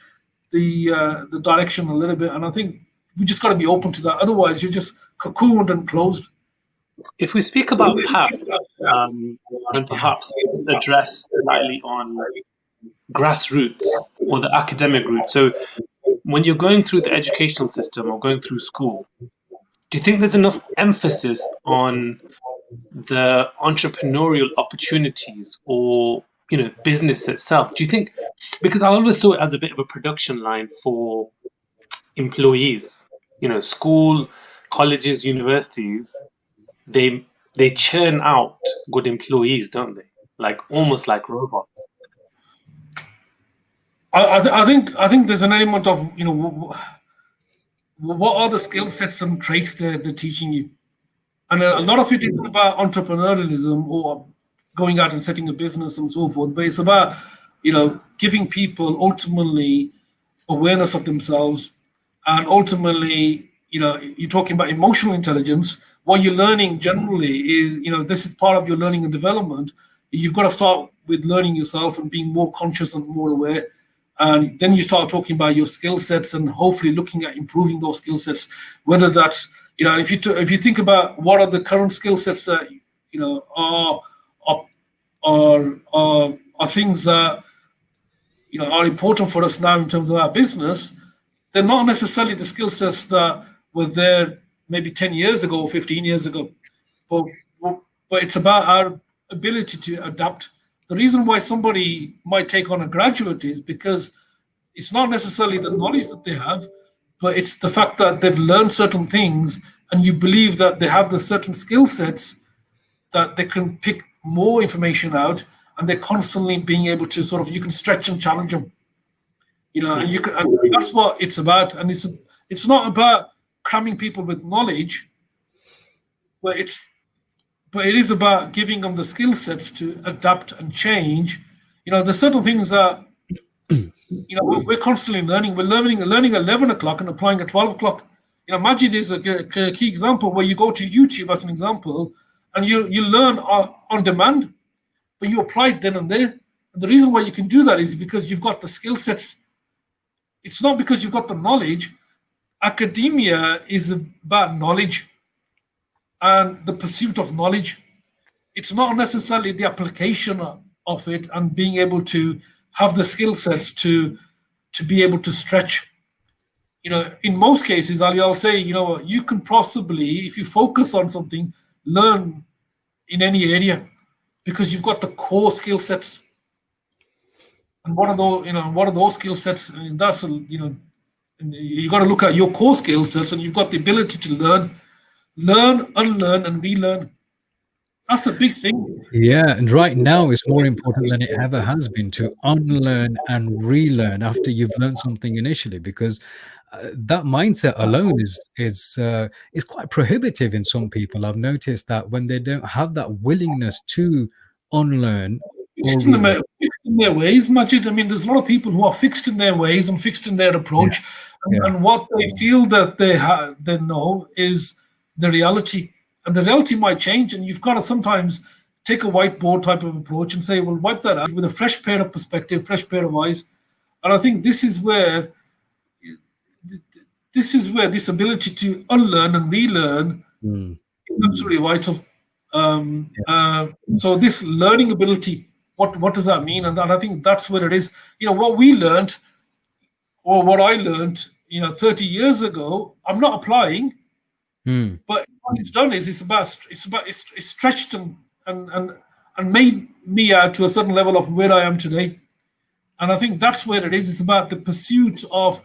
the direction a little bit. And I think we just got to be open to that. Otherwise, you're just cocooned and closed. If we speak about path, and perhaps address slightly on grassroots or the academic route. So when you're going through the educational system or going through school, do you think there's enough emphasis on the entrepreneurial opportunities or business itself? Do you think, because I always saw it as a bit of a production line for employees, school, colleges, universities, they churn out good employees, don't they? Almost like robots. I think there's an element of what are the skill sets and traits they're teaching you, and a lot of it isn't about entrepreneurialism or going out and setting a business and so forth, but it's about giving people ultimately awareness of themselves, and ultimately you're talking about emotional intelligence. What you're learning generally is this is part of your learning and development. You've got to start with learning yourself and being more conscious and more aware. And then you start talking about your skill sets and hopefully looking at improving those skill sets. Whether that's if you think about what are the current skill sets that are things that are important for us now in terms of our business. They're not necessarily the skill sets that were there maybe 10 years ago or 15 years ago, but it's about our ability to adapt. The reason why somebody might take on a graduate is because it's not necessarily the knowledge that they have, but it's the fact that they've learned certain things, and you believe that they have the certain skill sets that they can pick more information out, and they're constantly being able to you can stretch and challenge them, and you can, and that's what it's about. And it's not about cramming people with knowledge, but it is about giving them the skill sets to adapt and change. There's certain things that we're constantly learning. We're learning at 11 o'clock and applying at 12 o'clock. Majid is a key example where you go to YouTube as an example, and you learn on demand, but you apply it then and there. And the reason why you can do that is because you've got the skill sets. It's not because you've got the knowledge. Academia is about knowledge and the pursuit of knowledge. It's not necessarily the application of it and being able to have the skill sets to be able to stretch. In most cases, Ali, I'll say, you can possibly, if you focus on something, learn in any area because you've got the core skill sets. And what are those skill sets? And that's, you got to look at your core skill sets, and you've got the ability to learn, unlearn, and relearn. That's a big thing. Yeah, and right now it's more important than it ever has been to unlearn and relearn after you've learned something initially, because that mindset alone is quite prohibitive in some people. I've noticed that when they don't have that willingness to unlearn. Fixed in their ways, Majid. I mean, there's a lot of people who are fixed in their ways and fixed in their approach, and what they feel that they know is the reality. And the reality might change, and you've got to sometimes take a whiteboard type of approach and say, well, wipe that out with a fresh pair of perspective, fresh pair of eyes. And I think this is where this ability to unlearn and relearn is absolutely vital. So this learning ability, what does that mean? And I think that's where it is. What we learned, or what I learned, 30 years ago, I'm not applying. But what it's done is it's stretched and made me out to a certain level of where I am today. And I think that's where it is. It's about the pursuit of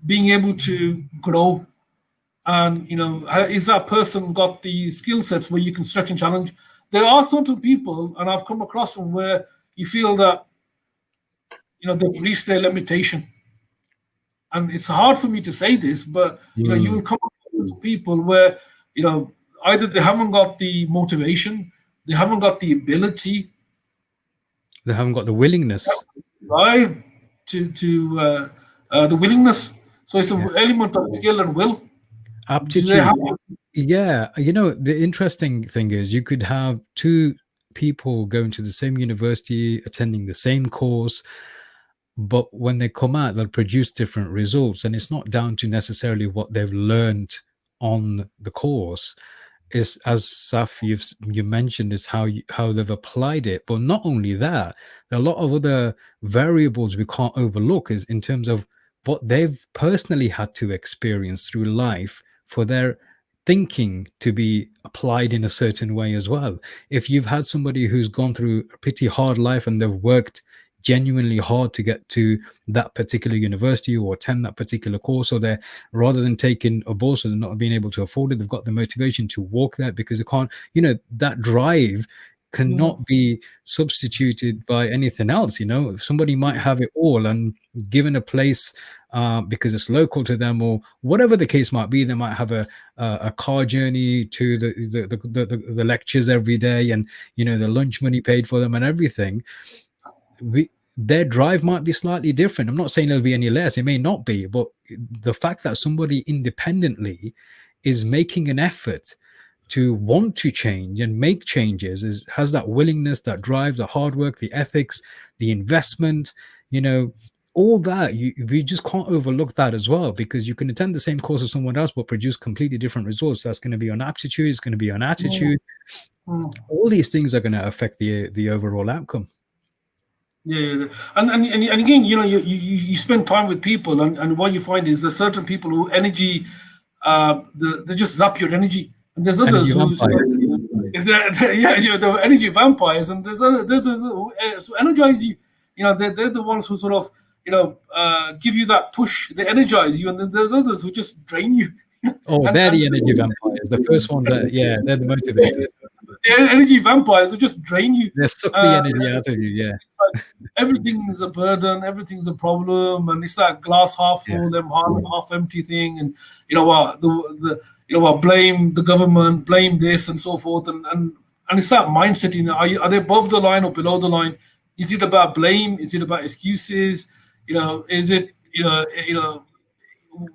being able to grow. And is that person got the skill sets where you can stretch and challenge? There are certain people, and I've come across them, where you feel that they've reached their limitation. And it's hard for me to say this, but you will come across people where either they haven't got the motivation, they haven't got the ability, they haven't got the willingness, drive to the willingness. So it's an element of skill and will. Aptitude. Yeah, the interesting thing is you could have two people going to the same university, attending the same course, but when they come out, they'll produce different results. And it's not down to necessarily what they've learned on the course. Is, as Saf, you mentioned, is how they've applied it. But not only that, there are a lot of other variables we can't overlook, is in terms of what they've personally had to experience through life for their thinking to be applied in a certain way as well. If you've had somebody who's gone through a pretty hard life and they've worked genuinely hard to get to that particular university or attend that particular course, or they're, rather than taking a bus and not being able to afford it, they've got the motivation to walk there because they can't, that drive cannot be substituted by anything else. If somebody might have it all and given a place because it's local to them, or whatever the case might be, they might have a car journey to the lectures every day, and the lunch money paid for them and everything. Their drive might be slightly different. I'm not saying it'll be any less, it may not be, but the fact that somebody independently is making an effort to want to change and make changes, has that willingness, that drive, the hard work, the ethics, the investment, all that, we just can't overlook that as well, because you can attend the same course as someone else but produce completely different results. That's going to be on aptitude, it's going to be on attitude. All these things are going to affect the overall outcome. Yeah. And again, you spend time with people, and what you find is there's certain people who energy, they just zap your energy, and there's And others you who, vampires. the energy vampires, and there's who so energize you. They're the ones who sort of give you that push. They energize you, and then there's others who just drain you. Oh, and, they're and the energy vampires. The first ones that, yeah, they're the motivators. the energy vampires will just drain you. They suck the energy out of you. Yeah. It's like everything is a burden, everything's a problem, and it's that glass half full, half empty thing. And you know what, blame the government, blame this, and so forth. And it's that mindset. Are they above the line or below the line? Is it about blame? Is it about excuses? Is it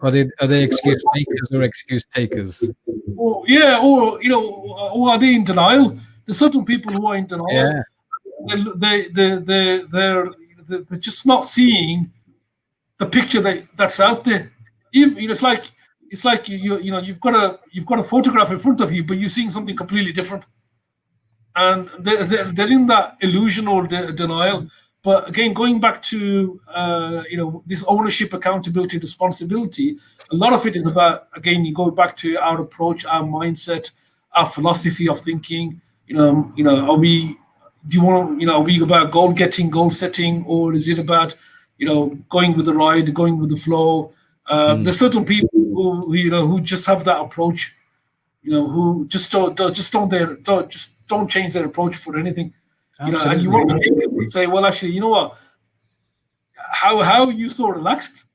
Are they excuse makers or excuse takers? or are they in denial? There's certain people who are in denial. Yeah. They're just not seeing the picture that's out there. It's like you've got a photograph in front of you, but you're seeing something completely different, and they're in that illusion or denial. But again, going back to this ownership, accountability, responsibility, a lot of it is about, again, you go back to our approach, our mindset, our philosophy of thinking. Are we about goal getting, goal setting, or is it about going with the ride, going with the flow? There's certain people who just have that approach, who just don't change their approach for anything. And you want to say, well, actually, you know what? How are you so relaxed?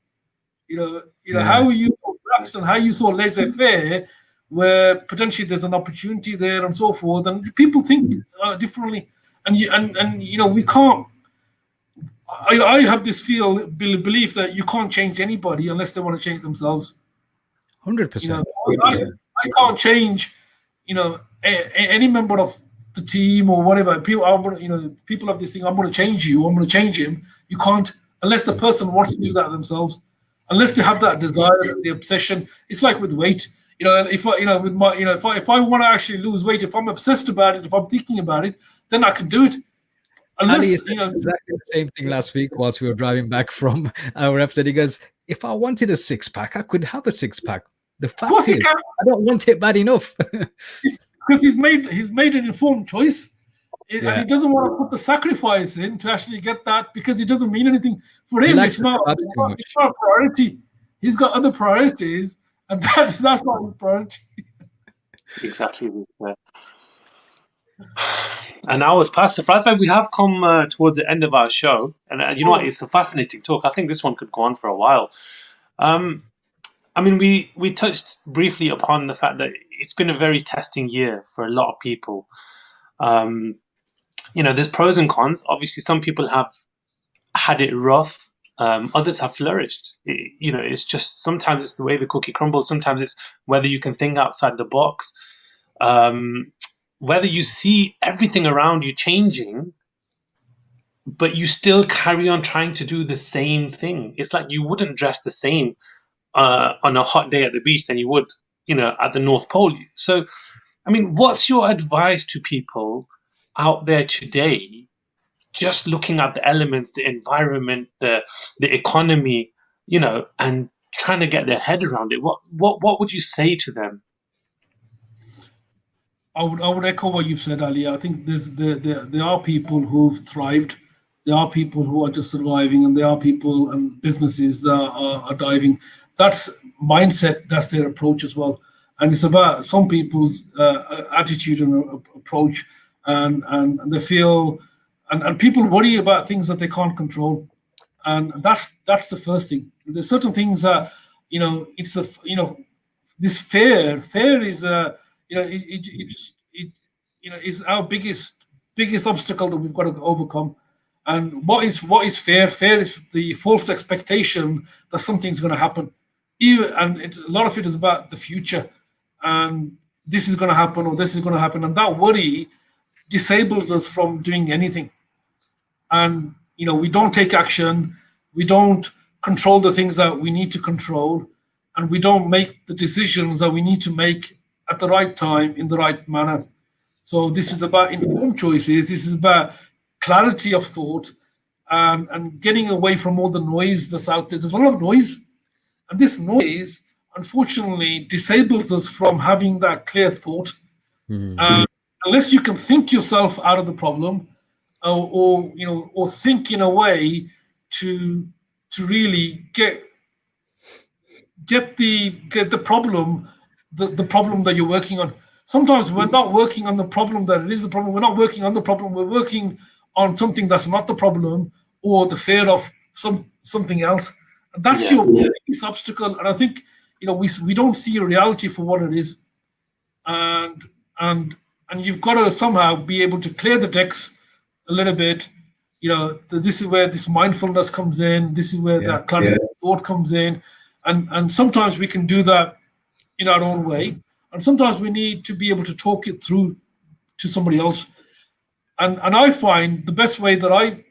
How are you so relaxed and how are you so laissez-faire, where potentially there's an opportunity there and so forth, and people think differently, and we can't. I have this belief that you can't change anybody unless they want to change themselves. 100%. I can't change, any member of the team or whatever. People have this thing. I'm going to change you. I'm going to change him. You can't unless the person wants to do that themselves. Unless they have that desire, the obsession. It's like with weight. If I want to actually lose weight, if I'm obsessed about it, if I'm thinking about it, then I can do it. Ali said exactly the same thing last week whilst we were driving back from our episode. He goes, "If I wanted a six-pack, I could have a six-pack. The fact is, I don't want it bad enough." Because he's made an informed choice, and he doesn't want to put the sacrifice in to actually get that, because it doesn't mean anything for him. It's not a priority. He's got other priorities, and that's not his priority. Exactly. An hour's passed. Safaraz bhai, we have come towards the end of our show, and you know what? It's a fascinating talk. I think this one could go on for a while. We touched briefly upon the fact that it's been a very testing year for a lot of people. There's pros and cons. Obviously, some people have had it rough. Others have flourished. It's just sometimes it's the way the cookie crumbles. Sometimes it's whether you can think outside the box. Whether you see everything around you changing, but you still carry on trying to do the same thing. It's like you wouldn't dress the same on a hot day at the beach than you would, at the North Pole. So, what's your advice to people out there today, just looking at the elements, the environment, the economy, and trying to get their head around it? What would you say to them? I would echo what you've said, Ali. I think there are people who've thrived. There are people who are just surviving, and there are people and businesses that are diving. That's mindset. That's their approach as well. And it's about some people's attitude and approach, and they feel, and people worry about things that they can't control, and that's the first thing. There's certain things that this fear is is our biggest obstacle that we've got to overcome. And what is fear? Fear is the false expectation that something's going to happen. A lot of it is about the future, and this is going to happen or this is going to happen, and that worry disables us from doing anything. And we don't take action, we don't control the things that we need to control, and we don't make the decisions that we need to make at the right time in the right manner. So this is about informed choices. This is about clarity of thought, and getting away from all the noise that's out there. There's a lot of noise, and this noise, unfortunately, disables us from having that clear thought. Unless you can think yourself out of the problem, or think in a way to really get the problem, the problem that you're working on. Sometimes we're not working on the problem that it is the problem. We're not working on the problem. We're working on something that's not the problem, or the fear of something else. And that's your biggest obstacle. And I think we don't see reality for what it is, and you've got to somehow be able to clear the decks a little bit. This is where this mindfulness comes in. This is where that clarity of thought comes in, and sometimes we can do that in our own way, and sometimes we need to be able to talk it through to somebody else. And I find the best way that I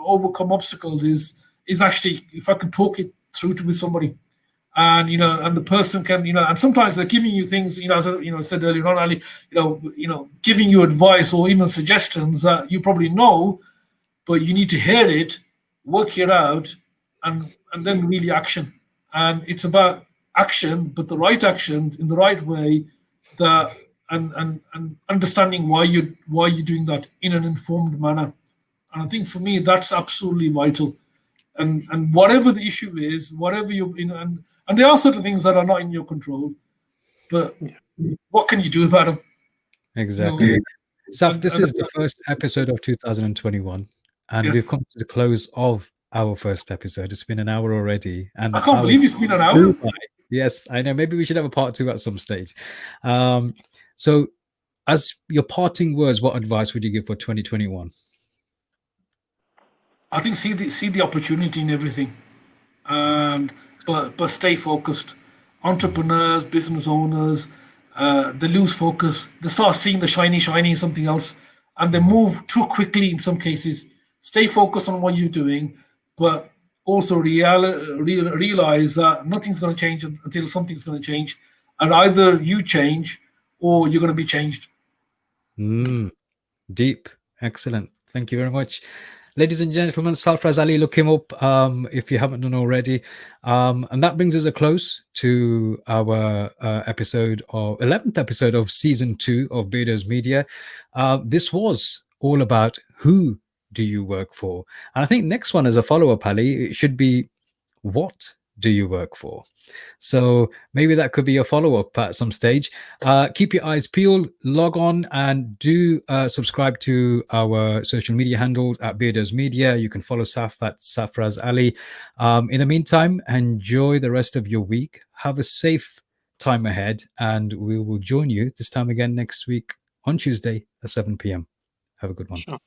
overcome obstacles is actually if I can talk it through with somebody, and and the person can and sometimes they're giving you things as I said earlier on, Ali, giving you advice or even suggestions that you probably know, but you need to hear it, work it out, and then really action. And it's about action, but the right action in the right way, that and understanding why you're doing that in an informed manner. And I think for me that's absolutely vital. And whatever the issue is, whatever you and there are certain things that are not in your control, but what can you do about them? Exactly. Saf, this is the first episode of 2021, and we've come to the close of our first episode. It's been an hour already, and I can't believe it's been an hour. Yes, I know. Maybe we should have a part 2 at some stage. So, as your parting words, what advice would you give for 2021? I think see the opportunity in everything, but stay focused. Entrepreneurs, business owners, they lose focus. They start seeing the shiny something else, and they move too quickly in some cases. Stay focused on what you're doing, but also realize that nothing's going to change until something's going to change, and either you change or you're going to be changed. Deep. Excellent. Thank you very much. Ladies and gentlemen, Safaraz Ali, look him up if you haven't done already. And that brings us a close to our 11th episode of season 2 of Beardos Media. This was all about who do you work for? And I think next one as a follow-up, Ali, it should be what do you work for? So maybe that could be a follow-up at some stage. Keep your eyes peeled, log on and do subscribe to our social media handles at Beardos Media. You can follow Saf at Safaraz Ali. In the meantime, enjoy the rest of your week. Have a safe time ahead, and we will join you this time again next week on Tuesday at 7 p.m. Have a good one. Sure.